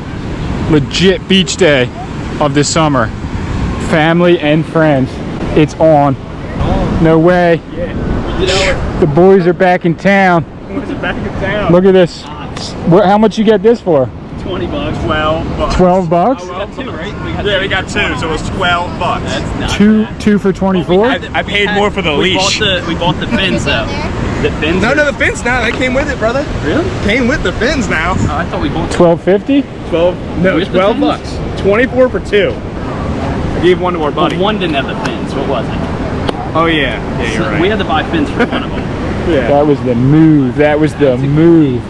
[SPEAKER 1] legit beach day of the summer. Family and friends. It's on. No way. The boys are back in town.
[SPEAKER 2] Back in town.
[SPEAKER 1] Look at this. How much you get this for?
[SPEAKER 5] 20 bucks.
[SPEAKER 2] 12 bucks.
[SPEAKER 1] 12 bucks?
[SPEAKER 5] We got two, right?
[SPEAKER 2] Yeah, we got two, so it was 12 bucks.
[SPEAKER 5] That's not
[SPEAKER 1] Two for 24?
[SPEAKER 2] I paid more for the leash.
[SPEAKER 5] We bought the fins though. The fins?
[SPEAKER 2] No, the fins now. They came with it, brother.
[SPEAKER 5] Really?
[SPEAKER 2] Came with the fins now.
[SPEAKER 5] Oh, I thought we bought
[SPEAKER 1] 12.50?
[SPEAKER 2] 12. No,
[SPEAKER 5] With the
[SPEAKER 2] 12
[SPEAKER 5] fins?
[SPEAKER 2] bucks. 24 for two. I gave one to our buddy.
[SPEAKER 5] One didn't have the fins. What was it?
[SPEAKER 2] Oh yeah, yeah, you're right.
[SPEAKER 5] We had to buy fins for one of them.
[SPEAKER 2] Yeah.
[SPEAKER 1] That was the move. That was the move.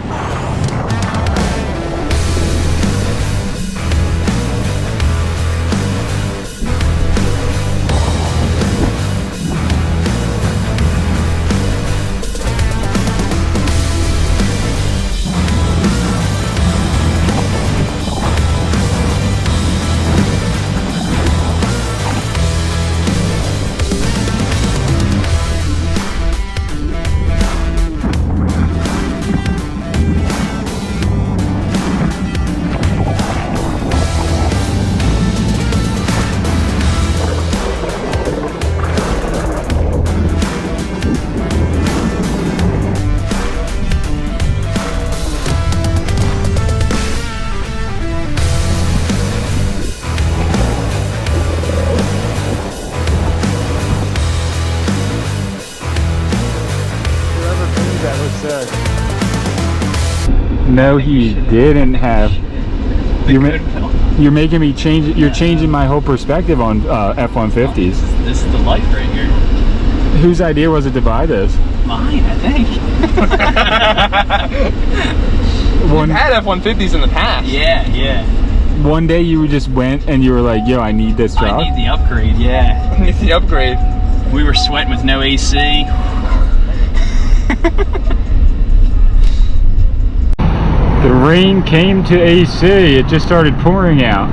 [SPEAKER 1] No, he didn't have. You're making me change. You're changing my whole perspective on F-150s.
[SPEAKER 5] This is the life right here.
[SPEAKER 1] Whose idea was it to buy this?
[SPEAKER 5] Mine, I think.
[SPEAKER 1] One
[SPEAKER 2] We've had F-150s in the past.
[SPEAKER 5] Yeah.
[SPEAKER 1] one day you just went and you were like, "Yo, I need this truck."
[SPEAKER 5] I need the upgrade, yeah.
[SPEAKER 2] It's the upgrade.
[SPEAKER 5] We were sweating with no AC.
[SPEAKER 1] The rain came to AC. It just started pouring out.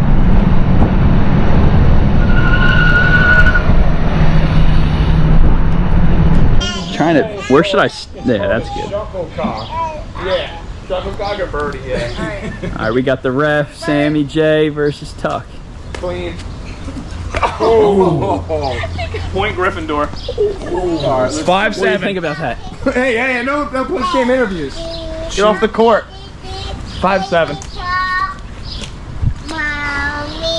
[SPEAKER 5] Trying to. Where should I? Yeah, that's good.
[SPEAKER 2] Shuttlecock. Yeah. Shuttlecock or birdie, yeah.
[SPEAKER 5] All right, we got the ref, Sammy J versus Tuck.
[SPEAKER 2] Clean. Oh. Point Gryffindor. All right, 5-7.
[SPEAKER 5] What do you think about that?
[SPEAKER 2] Hey, no post-game interviews. Get off the court. 5'7".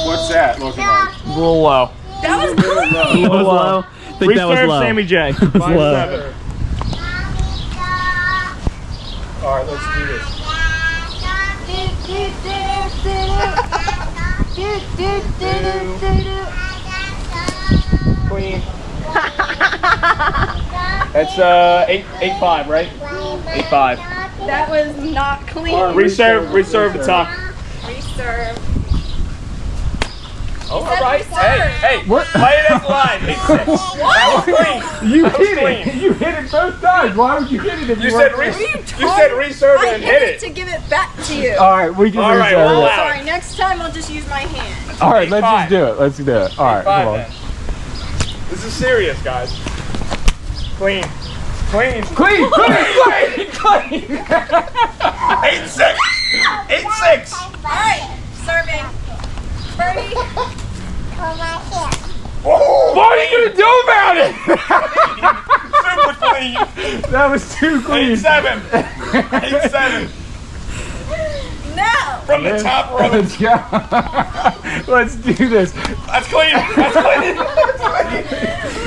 [SPEAKER 1] What's that looking like?
[SPEAKER 2] A little low.
[SPEAKER 3] That was clean.
[SPEAKER 5] That was low. I think that was
[SPEAKER 2] Reserve
[SPEAKER 5] low.
[SPEAKER 2] Sammy J.
[SPEAKER 5] That was low.
[SPEAKER 2] 5'7".
[SPEAKER 1] All right, let's do this.
[SPEAKER 2] Clean. That's 8'5", right? 8'5".
[SPEAKER 3] That was not clean.
[SPEAKER 2] Reserve the top.
[SPEAKER 3] Reserve.
[SPEAKER 2] Oh, all right.
[SPEAKER 3] reserve.
[SPEAKER 2] Hey,
[SPEAKER 1] What?
[SPEAKER 2] play it as line. 8'6". That was clean.
[SPEAKER 1] You
[SPEAKER 2] That was
[SPEAKER 1] hit
[SPEAKER 2] clean.
[SPEAKER 1] it. You hit it both times. Why would you hit it if
[SPEAKER 2] You
[SPEAKER 1] you
[SPEAKER 2] said
[SPEAKER 1] weren't-
[SPEAKER 2] you said reserve
[SPEAKER 3] I
[SPEAKER 2] and hit it.
[SPEAKER 3] to give it back to you.
[SPEAKER 1] All right, we can
[SPEAKER 2] All right,
[SPEAKER 1] reserve
[SPEAKER 2] we'll
[SPEAKER 1] it.
[SPEAKER 2] allow it.
[SPEAKER 3] Sorry, next time I'll just use my hand.
[SPEAKER 1] All right, let's
[SPEAKER 2] 8'5".
[SPEAKER 1] just do it. Let's do it. All right, come
[SPEAKER 2] 8'5"
[SPEAKER 1] on.
[SPEAKER 2] then. This is serious, guys. Clean. Clean.
[SPEAKER 1] Clean, clean, clean.
[SPEAKER 2] 8'6". 8'6".
[SPEAKER 3] All right, serving. Birdie.
[SPEAKER 2] Whoa!
[SPEAKER 1] What are you gonna do about it?
[SPEAKER 2] Super clean.
[SPEAKER 1] That was too clean.
[SPEAKER 2] 8'7". 8'7".
[SPEAKER 3] No.
[SPEAKER 2] From the top row.
[SPEAKER 1] Let's go. Let's do this.
[SPEAKER 2] That's clean. That's clean.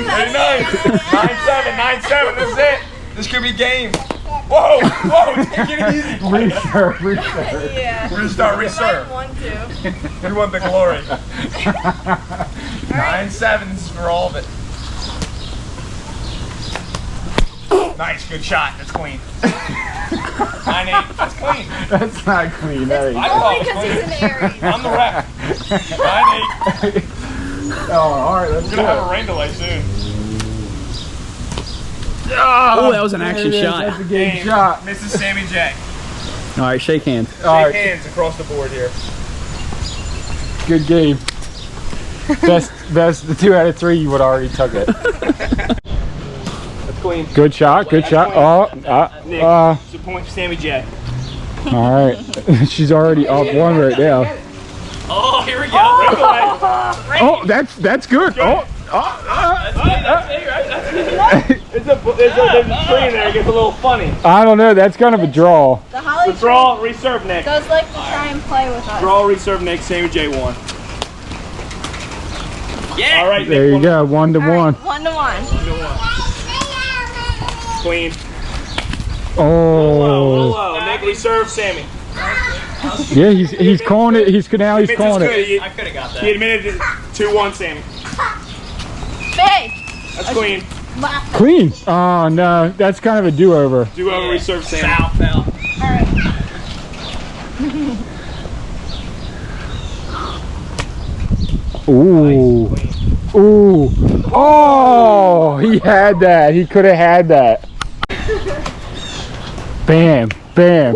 [SPEAKER 2] Very nice. 9'7". 9'7". This is it. This could be game. Whoa! Whoa! Take it easy.
[SPEAKER 1] Reserve.
[SPEAKER 3] Yeah.
[SPEAKER 2] We're gonna start reserve.
[SPEAKER 3] 1, 2.
[SPEAKER 2] We want the glory. 9'7". This is for all of it. Nice, good shot. That's clean. 9'8". That's clean.
[SPEAKER 1] That's not clean. That ain't.
[SPEAKER 2] I thought it was
[SPEAKER 3] Because he's
[SPEAKER 2] clean.
[SPEAKER 3] an Aries.
[SPEAKER 2] I'm the ref. 9'8".
[SPEAKER 1] Oh, all right. Let's
[SPEAKER 2] We're
[SPEAKER 1] do
[SPEAKER 2] gonna have a
[SPEAKER 1] it.
[SPEAKER 2] rain delay soon.
[SPEAKER 5] Oh, that was an action
[SPEAKER 1] There it is.
[SPEAKER 5] shot.
[SPEAKER 1] That's a game shot.
[SPEAKER 2] Mrs. Sammy J.
[SPEAKER 5] All right, shake hands.
[SPEAKER 1] All
[SPEAKER 2] Shake
[SPEAKER 1] right,
[SPEAKER 2] hands across the board here.
[SPEAKER 1] good game. Best. The 2 out of 3 you would already took it.
[SPEAKER 2] That's clean.
[SPEAKER 1] Good shot. Good shot.
[SPEAKER 2] Nick,
[SPEAKER 1] Oh.
[SPEAKER 2] it's a point for Sammy J.
[SPEAKER 1] All right. She's already up 1 right now.
[SPEAKER 2] Oh, here we go. Rain delay.
[SPEAKER 1] Oh, that's good. Oh.
[SPEAKER 2] There's a tree in there. It gets a little funny.
[SPEAKER 1] I don't know. That's kind of a draw.
[SPEAKER 3] The Holly
[SPEAKER 2] Draw, reserve Nick.
[SPEAKER 3] does like to try and play with us.
[SPEAKER 2] Draw, reserve Nick. Sammy J won. Yeah. All right.
[SPEAKER 1] There
[SPEAKER 2] Nick,
[SPEAKER 1] you go. 1 to 1.
[SPEAKER 3] 1 to 1.
[SPEAKER 2] Clean.
[SPEAKER 1] Oh.
[SPEAKER 2] Low. Nick, reserve Sammy.
[SPEAKER 1] Yeah, he's calling it. He's calling it.
[SPEAKER 2] I could have got that. He admitted it. 2-1 Sammy.
[SPEAKER 3] Big.
[SPEAKER 2] That's clean.
[SPEAKER 1] Clean. Oh no, that's kind of a do-over.
[SPEAKER 2] Do over, reserve Sammy.
[SPEAKER 5] Foul.
[SPEAKER 3] All right.
[SPEAKER 1] Ooh. Ooh. Oh, he had that. He could have had that. Bam. Bam.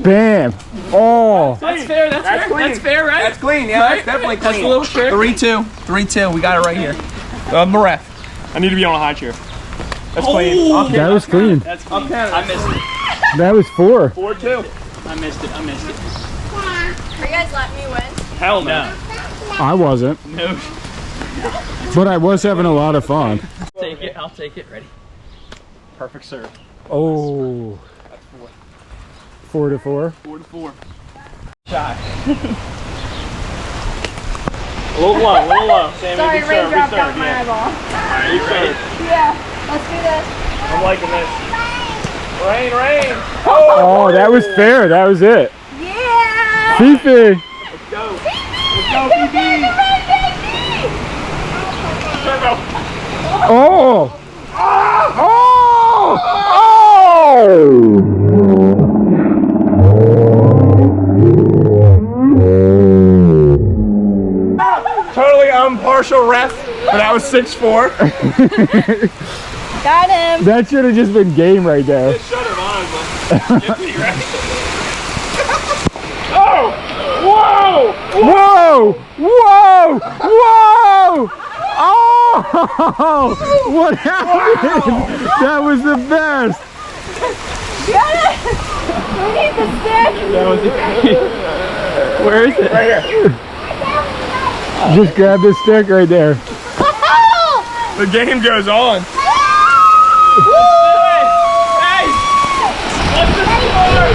[SPEAKER 1] Bam. Oh.
[SPEAKER 5] That's fair. That's fair.
[SPEAKER 2] clean.
[SPEAKER 5] That's fair, right?
[SPEAKER 2] That's clean. Yeah, that's definitely clean.
[SPEAKER 5] That's a little trick.
[SPEAKER 2] 3-2. 3-2. We got it right here. I'm the ref. I need to be on a high chair. That's clean. Okay.
[SPEAKER 1] That was clean.
[SPEAKER 5] That's clean. I missed it.
[SPEAKER 1] That was 4.
[SPEAKER 2] 4-2.
[SPEAKER 5] I missed it.
[SPEAKER 3] Are you guys letting me win?
[SPEAKER 2] Hell no.
[SPEAKER 1] I wasn't,
[SPEAKER 5] No.
[SPEAKER 1] but I was having a lot of fun.
[SPEAKER 5] Take it. I'll take it. Ready. Perfect serve.
[SPEAKER 1] Oh. 4 to 4.
[SPEAKER 2] 4-4. Shot. A little low. Sammy,
[SPEAKER 3] Sorry,
[SPEAKER 2] reserve,
[SPEAKER 3] raindrop
[SPEAKER 2] reserve,
[SPEAKER 3] got my
[SPEAKER 2] yeah.
[SPEAKER 3] eyeball.
[SPEAKER 2] Are you ready?
[SPEAKER 3] Yeah, let's do this.
[SPEAKER 2] I'm liking this. Rain.
[SPEAKER 1] Oh, that was fair. That was it.
[SPEAKER 3] Yeah!
[SPEAKER 1] Fifi.
[SPEAKER 2] Let's go, BB. Turbo.
[SPEAKER 1] Oh. Oh.
[SPEAKER 2] Totally impartial ref, but that was 6-4.
[SPEAKER 3] Got him.
[SPEAKER 1] That should have just been game right there.
[SPEAKER 2] Shut him on, but get me right. Oh! Whoa!
[SPEAKER 1] Whoa! Whoa! Whoa! Oh! What happened? That was the best.
[SPEAKER 3] Got it. We need the stick.
[SPEAKER 1] Where is it?
[SPEAKER 2] Right here.
[SPEAKER 1] Just grab the stick right there.
[SPEAKER 2] The game goes on.
[SPEAKER 5] Hey! What's the score?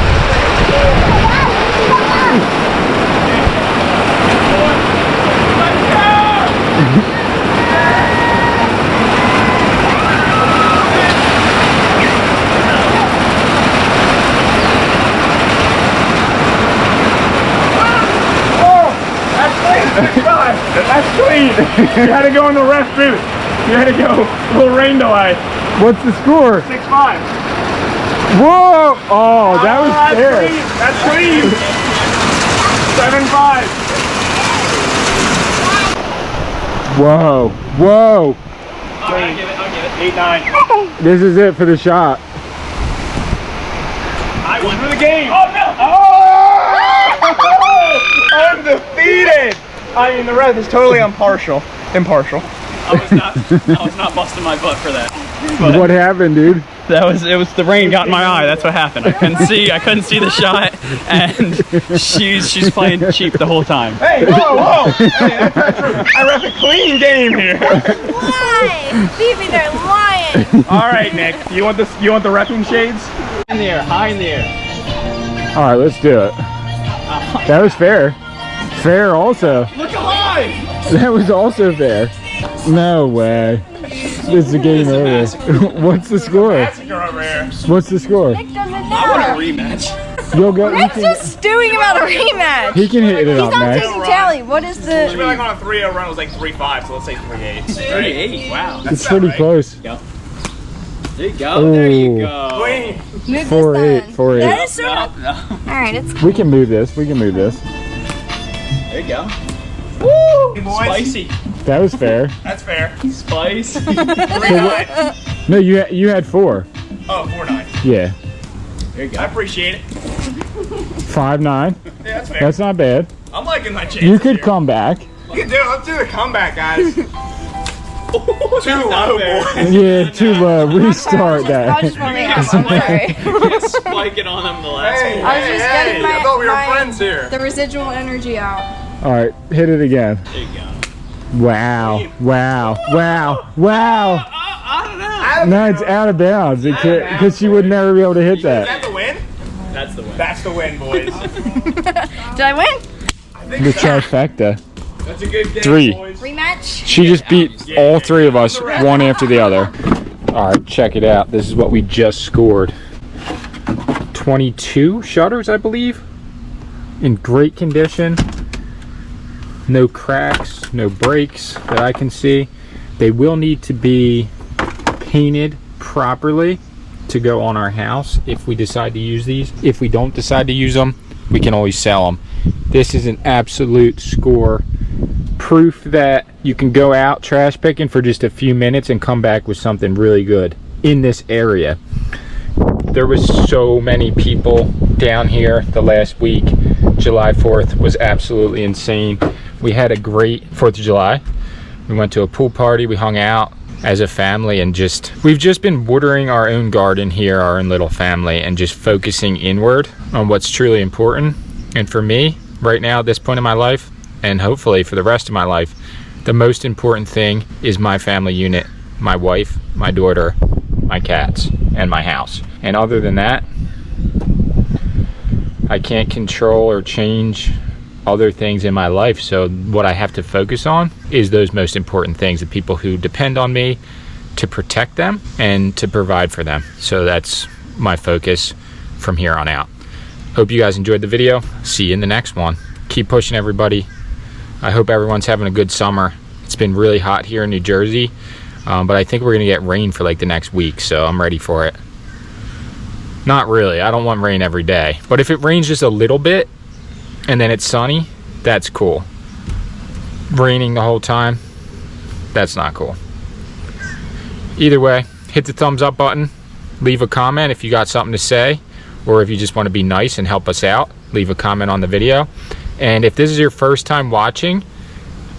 [SPEAKER 2] You had to go in the ref booth. You had to go a little rain delay.
[SPEAKER 1] What's the score?
[SPEAKER 2] 6-5.
[SPEAKER 1] Whoa! Oh, that was
[SPEAKER 2] that's
[SPEAKER 1] fair.
[SPEAKER 2] clean. That's clean. 7-5.
[SPEAKER 1] Whoa! Whoa!
[SPEAKER 5] I'll give it.
[SPEAKER 2] 8-9.
[SPEAKER 1] This is it for the shot.
[SPEAKER 2] I won for the game. Oh no! Oh! Undefeated. I mean, the ref is totally impartial.
[SPEAKER 5] I was not busting my butt for that. But
[SPEAKER 1] What happened, dude?
[SPEAKER 5] it was the rain got in my eye. That's what happened. I couldn't see the shot, and she's playing cheap the whole time.
[SPEAKER 2] Hey, whoa! Hey, that's not true. I ref a clean game here.
[SPEAKER 6] Why? Phoebe, they're lying.
[SPEAKER 2] All right, Nick. You want the refing shades?
[SPEAKER 5] In the air, high in the air.
[SPEAKER 1] All right, let's do it. That was fair. Fair also.
[SPEAKER 2] Look alive!
[SPEAKER 1] That was also fair. No way. This is a game over. What's the score?
[SPEAKER 2] Massacre over here.
[SPEAKER 1] What's the score?
[SPEAKER 6] Nick doesn't
[SPEAKER 5] I want a
[SPEAKER 6] know.
[SPEAKER 5] rematch.
[SPEAKER 1] You'll go.
[SPEAKER 3] Nick's just stewing about a rematch.
[SPEAKER 1] He can hit it
[SPEAKER 3] He's
[SPEAKER 1] up,
[SPEAKER 3] not
[SPEAKER 1] Max.
[SPEAKER 3] taking tally. What is
[SPEAKER 2] Should be
[SPEAKER 3] the...
[SPEAKER 2] like on a 3-0 run. It was like 3-5, so let's say 3-8.
[SPEAKER 5] 38. Wow.
[SPEAKER 1] It's pretty close.
[SPEAKER 5] There you go. There you go.
[SPEAKER 2] Clean.
[SPEAKER 3] Move this
[SPEAKER 1] 4-8.
[SPEAKER 3] then.
[SPEAKER 1] 4-8.
[SPEAKER 3] That is so...
[SPEAKER 5] No.
[SPEAKER 3] Alright, it's...
[SPEAKER 1] We can move this. We can move this.
[SPEAKER 5] There you go.
[SPEAKER 2] Hey, boys.
[SPEAKER 5] Spicy.
[SPEAKER 1] That was fair.
[SPEAKER 2] That's fair.
[SPEAKER 5] Spicy.
[SPEAKER 2] 3-9.
[SPEAKER 1] No, you had 4.
[SPEAKER 2] Oh, 4-9.
[SPEAKER 1] Yeah.
[SPEAKER 5] There you go.
[SPEAKER 2] I appreciate it.
[SPEAKER 1] 5-9.
[SPEAKER 2] Yeah, that's fair.
[SPEAKER 1] That's not bad.
[SPEAKER 2] I'm liking my chances.
[SPEAKER 1] You could
[SPEAKER 2] here.
[SPEAKER 1] come back.
[SPEAKER 2] We can do it. Let's do the comeback, guys. Too low, boys.
[SPEAKER 1] Yeah, too low. Restart
[SPEAKER 3] I
[SPEAKER 1] that.
[SPEAKER 3] just want to make I'm sorry.
[SPEAKER 5] Spike it on them the last
[SPEAKER 2] Hey,
[SPEAKER 5] one.
[SPEAKER 3] I was just getting my,
[SPEAKER 2] I thought we were
[SPEAKER 3] my-
[SPEAKER 2] friends here.
[SPEAKER 3] the residual energy out.
[SPEAKER 1] All right, hit it again.
[SPEAKER 5] There you go.
[SPEAKER 1] Wow. Wow. Wow. Wow.
[SPEAKER 5] I don't know.
[SPEAKER 1] No, it's out of bounds. Because she would never be able to hit
[SPEAKER 2] Is
[SPEAKER 1] that.
[SPEAKER 2] that the win?
[SPEAKER 5] That's the win.
[SPEAKER 2] That's the win, boys.
[SPEAKER 3] Did I win?
[SPEAKER 2] I think
[SPEAKER 1] The
[SPEAKER 2] so.
[SPEAKER 1] trifecta.
[SPEAKER 2] That's a good game,
[SPEAKER 1] 3.
[SPEAKER 2] boys.
[SPEAKER 3] Rematch?
[SPEAKER 1] She just beat all 3 of us, one after the other. All right, check it out. This is what we just scored. 22 shutters, I believe. In great condition. No cracks, no breaks that I can see. They will need to be painted properly to go on our house if we decide to use these. If we don't decide to use them, we can always sell them. This is an absolute score. Proof that you can go out trash picking for just a few minutes and come back with something really good in this area. There was so many people down here the last week. July 4th was absolutely insane. We had a great 4th of July. We went to a pool party, we hung out as a family, and we've just been watering our own garden here, our own little family, and just focusing inward on what's truly important. And for me, right now at this point in my life, and hopefully for the rest of my life, the most important thing is my family unit, my wife, my daughter, my cats, and my house. And other than that, I can't control or change other things in my life, so what I have to focus on is those most important things, the people who depend on me to protect them and to provide for them. So that's my focus from here on out. Hope you guys enjoyed the video. See you in the next one. Keep pushing, everybody. I hope everyone's having a good summer. It's been really hot here in New Jersey, but I think we're gonna get rain for like the next week, so I'm ready for it. Not really, I don't want rain every day, but if it rains just a little bit and then it's sunny, that's cool. Raining the whole time, that's not cool. Either way, hit the thumbs up button, leave a comment if you got something to say, or if you just want to be nice and help us out, leave a comment on the video. And if this is your first time watching,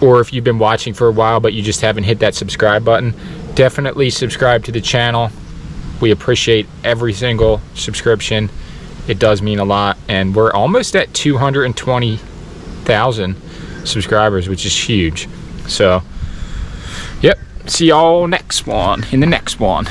[SPEAKER 1] or if you've been watching for a while but you just haven't hit that subscribe button, definitely subscribe to the channel. We appreciate every single subscription. It does mean a lot, and we're almost at 220,000 subscribers, which is huge. So, yep, see y'all in the next one.